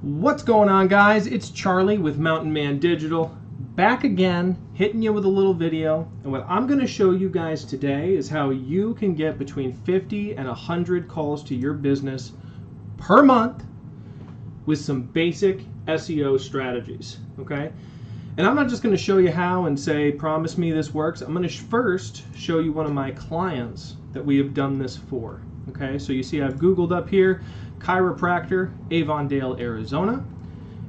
What's going on, guys? It's Charlie with Mountain Man Digital, back again, hitting you with a little video. And what I'm going to show you guys today is how you can get between 50 and 100 calls to your business per month with some basic SEO strategies, okay? And I'm not just going to show you how and say, promise me this works. I'm going to first show you one of my clients that we have done this for, okay? So you see I've Googled up here, chiropractor, Avondale, Arizona.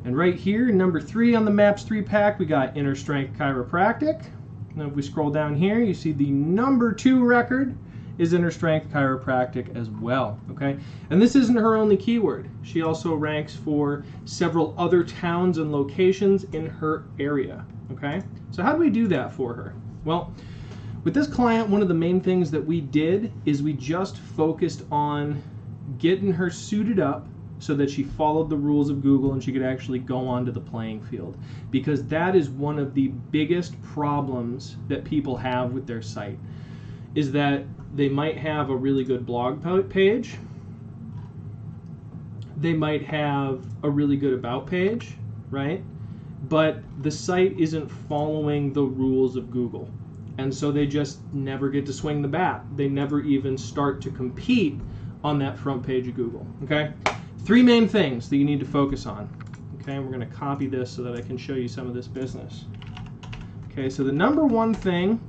And right here, number 3 on the MAPS 3-pack, we got Inner Strength Chiropractic. Now if we scroll down here, you see the number 2 record is Inner Strength Chiropractic as well, okay? And this isn't her only keyword. She also ranks for several other towns and locations in her area, okay? So how do we do that for her? Well, with this client, one of the main things that we did is we just focused on getting her suited up so that she followed the rules of Google and she could actually go onto the playing field, because that is one of the biggest problems that people have with their site, is that they might have a really good blog page, they might have a really good about page, right? But the site isn't following the rules of Google. And so they just never get to swing the bat. They never even start to compete on that front page of Google, okay? 3 main things that you need to focus on, okay? We're gonna copy this so that I can show you some of this business. Okay, so the number 1 thing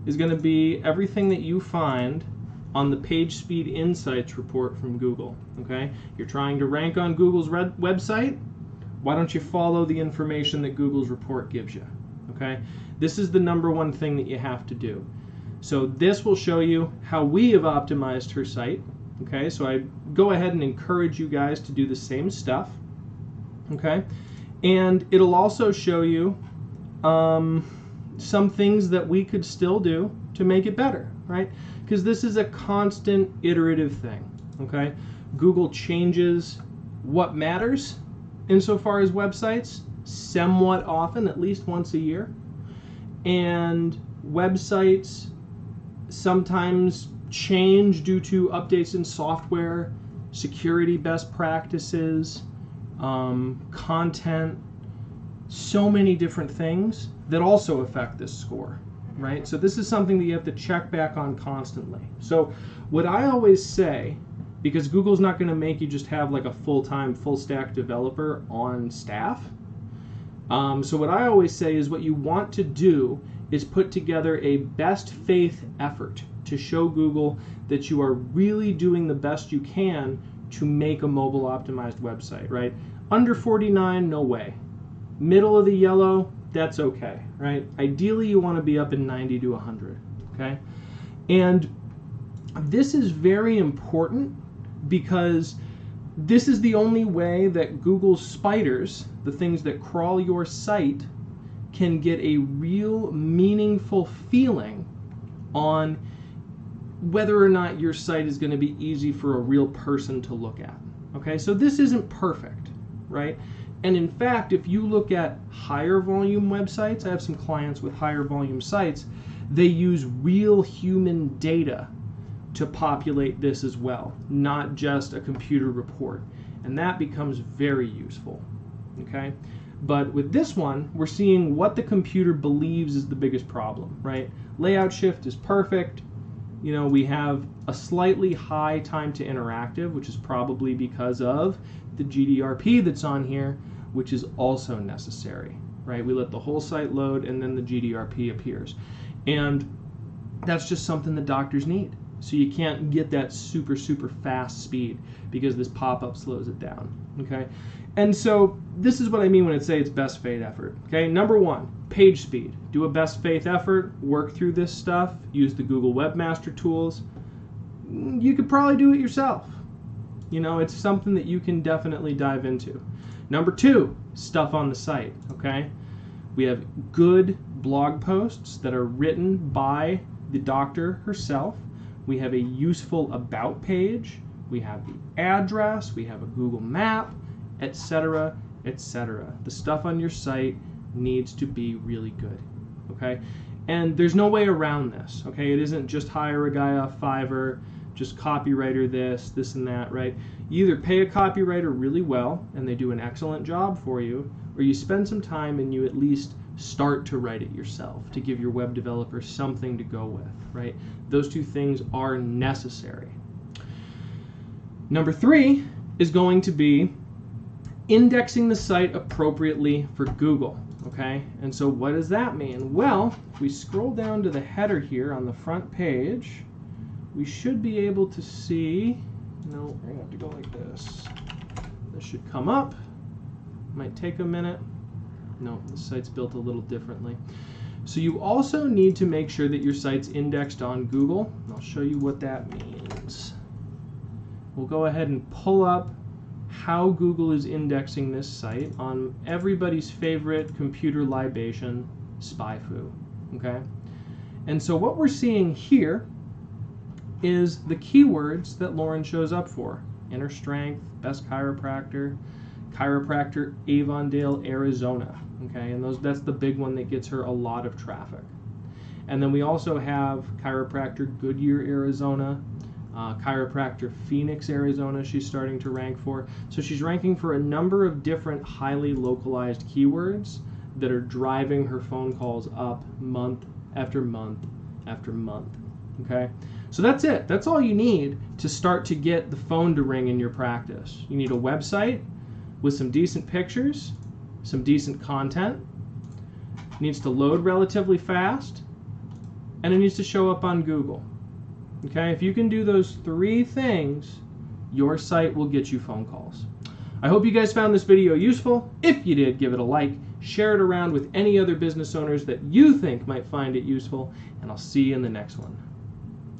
is gonna be everything that you find on the Page Speed Insights report from Google, okay? You're trying to rank on Google's website, why don't you follow the information that Google's report gives you, okay? This is the number 1 thing that you have to do. So this will show you how we have optimized her site. Okay, so I go ahead and encourage you guys to do the same stuff, okay? And it'll also show you some things that we could still do to make it better, right? Because this is a constant iterative thing, okay? Google changes what matters insofar as websites somewhat often, at least once a year. And websites sometimes change due to updates in software, security best practices, content, so many different things that also affect this score, right? So this is something that you have to check back on constantly. So what I always say, because Google's not going to make you just have like a full-time, full-stack developer on staff, so what I always say is what you want to do is put together a best faith effort to show Google that you are really doing the best you can to make a mobile optimized website, right? Under 49, no way. Middle of the yellow, that's okay, right? Ideally, you want to be up in 90 to 100, okay? And this is very important because this is the only way that Google's spiders, the things that crawl your site, can get a real meaningful feeling on whether or not your site is going to be easy for a real person to look at. Okay, so this isn't perfect, right? And in fact, if you look at higher volume websites, I have some clients with higher volume sites, they use real human data to populate this as well, not just a computer report. And that becomes very useful, okay? But with this one, we're seeing what the computer believes is the biggest problem, right? Layout shift is perfect. You know, we have a slightly high time to interactive, which is probably because of the GDRP that's on here, which is also necessary, right? We let the whole site load and then the GDRP appears. And that's just something that doctors need. So you can't get that super, super fast speed because this pop-up slows it down, okay? And so this is what I mean when I say it's best faith effort, okay? Number 1, page speed. Do a best faith effort, work through this stuff, use the Google Webmaster Tools. You could probably do it yourself. You know, it's something that you can definitely dive into. Number 2, stuff on the site, okay? We have good blog posts that are written by the doctor herself. We have a useful about page, we have the address, we have a Google map, etc., etc. The stuff on your site needs to be really good, okay? And there's no way around this, okay? It isn't just hire a guy off Fiverr, just copywriter this and that, right? You either pay a copywriter really well and they do an excellent job for you, or you spend some time and you at least start to write it yourself to give your web developer something to go with, right? Those two things are necessary. Number 3 is going to be indexing the site appropriately for Google, okay? And so what does that mean? Well, if we scroll down to the header here on the front page, we should be able to see, no, we're gonna have to go like this. This should come up, might take a minute. No, the site's built a little differently. So you also need to make sure that your site's indexed on Google. I'll show you what that means. We'll go ahead and pull up how Google is indexing this site on everybody's favorite computer libation, SpyFu, okay? And so what we're seeing here is the keywords that Lauren shows up for. Inner strength, best chiropractor, chiropractor Avondale, Arizona, okay? And that's the big one that gets her a lot of traffic. And then we also have chiropractor Goodyear, Arizona, chiropractor Phoenix, Arizona, she's starting to rank for. So she's ranking for a number of different highly localized keywords that are driving her phone calls up month after month after month, okay? So that's it. That's all you need to start to get the phone to ring in your practice. You need a website with some decent pictures, some decent content. It needs to load relatively fast, and it needs to show up on Google. Okay, if you can do those 3 things, your site will get you phone calls. I hope you guys found this video useful. If you did, give it a like, share it around with any other business owners that you think might find it useful, and I'll see you in the next one.